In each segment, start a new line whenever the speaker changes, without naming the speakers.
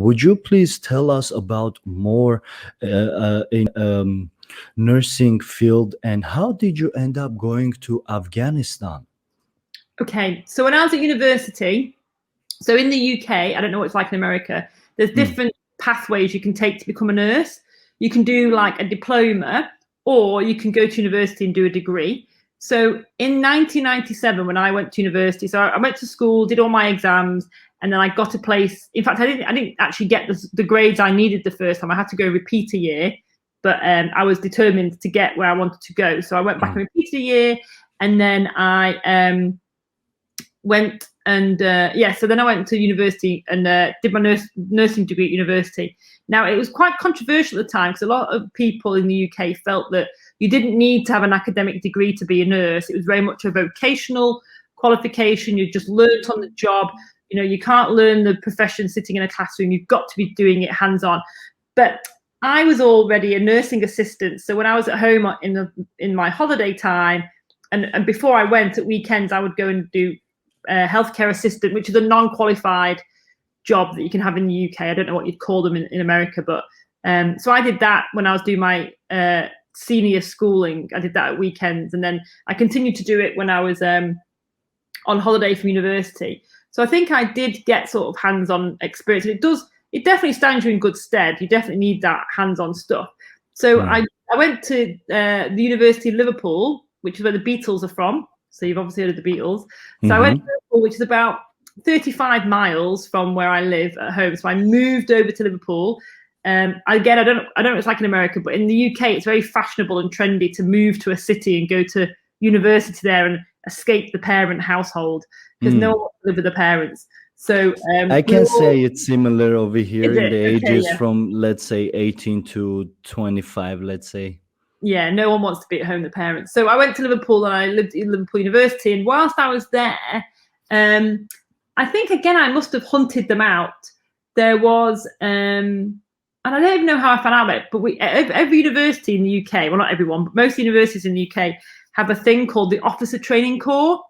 Would you please tell us about more in nursing field, and how did you end up going to Afghanistan?
Okay, so when I was at university, so in the UK, I don't know what it's like in America, there's different pathways you can take to become a nurse. You can do like a diploma, or you can go to university and do a degree. So in 1997, when I went to university, so I went to school, did all my exams, and then I got a place. In fact, I didn't actually get the grades I needed the first time. I had to go repeat a year, but I was determined to get where I wanted to go. So I went back and repeated a year, and then I went and so then I went to university and did my nursing degree at university. Now, it was quite controversial at the time because a lot of people in the UK felt that you didn't need to have an academic degree to be a nurse. It was very much a vocational qualification. You just learnt on the job. You know, you can't learn the profession sitting in a classroom. You've got to be doing it hands-on. But I was already a nursing assistant. So when I was at home in my holiday time, and before I went at weekends, I would go and do healthcare assistant, which is a non-qualified job that you can have in the UK. I don't know what you'd call them in America, but so I did that when I was doing my senior schooling. I did that at weekends, and then I continued to do it when I was on holiday from university. So I think I did get sort of hands-on experience. It definitely stands you in good stead. You definitely need that hands-on stuff. So I went to the University of Liverpool, which is where the Beatles are from. So you've obviously heard of the Beatles. So I went to Liverpool, which is about 35 miles from where I live at home. So I moved over to Liverpool. Again, I don't know what it's like in America, but in the UK, it's very fashionable and trendy to move to a city and go to university there and escape the parent household, because no one wants to live with the parents. So
I can say it's similar over here in the ages
yeah.
from, let's say, 18 to 25, let's say.
Yeah, no one wants to be at home with the parents. So I went to Liverpool and I lived in Liverpool University. And whilst I was there, I think, again, I must have hunted them out. There was, and I don't even know how I found out about it, but every university in the UK, well, not everyone, but most universities in the UK have a thing called the Officer Training Corps.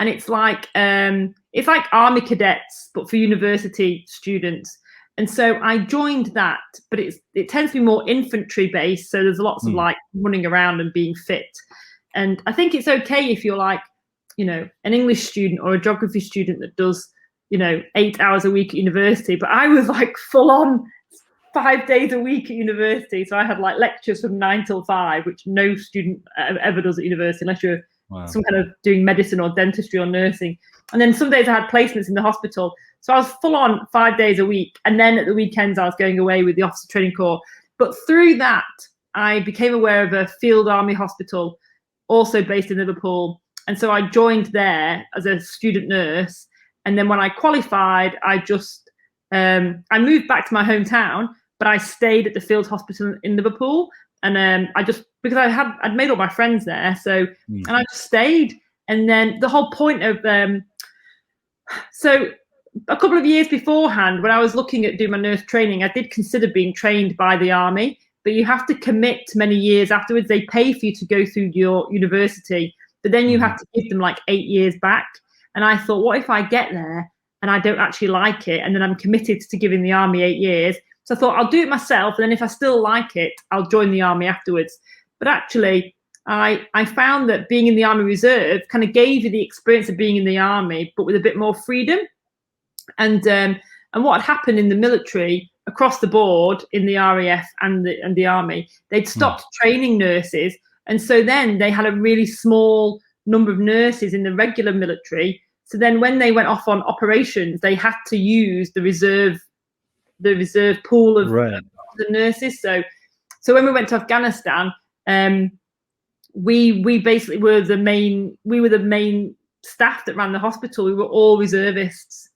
And it's like army cadets, but for university students. And so I joined that, but it tends to be more infantry based. So there's lots of like running around and being fit. And I think it's okay if you're like, you know, an English student or a geography student that does, you know, 8 hours a week at university. But I was like full on 5 days a week at university. So I had like lectures from 9 till 5, which no student ever does at university unless you're some kind of doing medicine or dentistry or nursing. And then some days I had placements in the hospital. So I was full on 5 days a week. And then at the weekends, I was going away with the Officer Training Corps. But through that, I became aware of a field army hospital, also based in Liverpool. And so I joined there as a student nurse. And then when I qualified, I moved back to my hometown, but I stayed at the field hospital in Liverpool. And because I'd made all my friends there. So, and I just stayed. And then the whole point of, so a couple of years beforehand, when I was looking at doing my nurse training, I did consider being trained by the army, but you have to commit many years afterwards. They pay for you to go through your university, but then you have to give them like 8 years back. And I thought, what if I get there and I don't actually like it? And then I'm committed to giving the army 8 years. So I thought I'll do it myself. And then if I still like it, I'll join the army afterwards. But actually, I found that being in the Army Reserve kind of gave you the experience of being in the army, but with a bit more freedom. And what had happened in the military across the board in the RAF and the army, they'd stopped training nurses. And so then they had a really small number of nurses in the regular military. So then when they went off on operations, they had to use the reserve pool of the nurses. So when we went to Afghanistan, we basically were the main staff that ran the hospital. We were all reservists.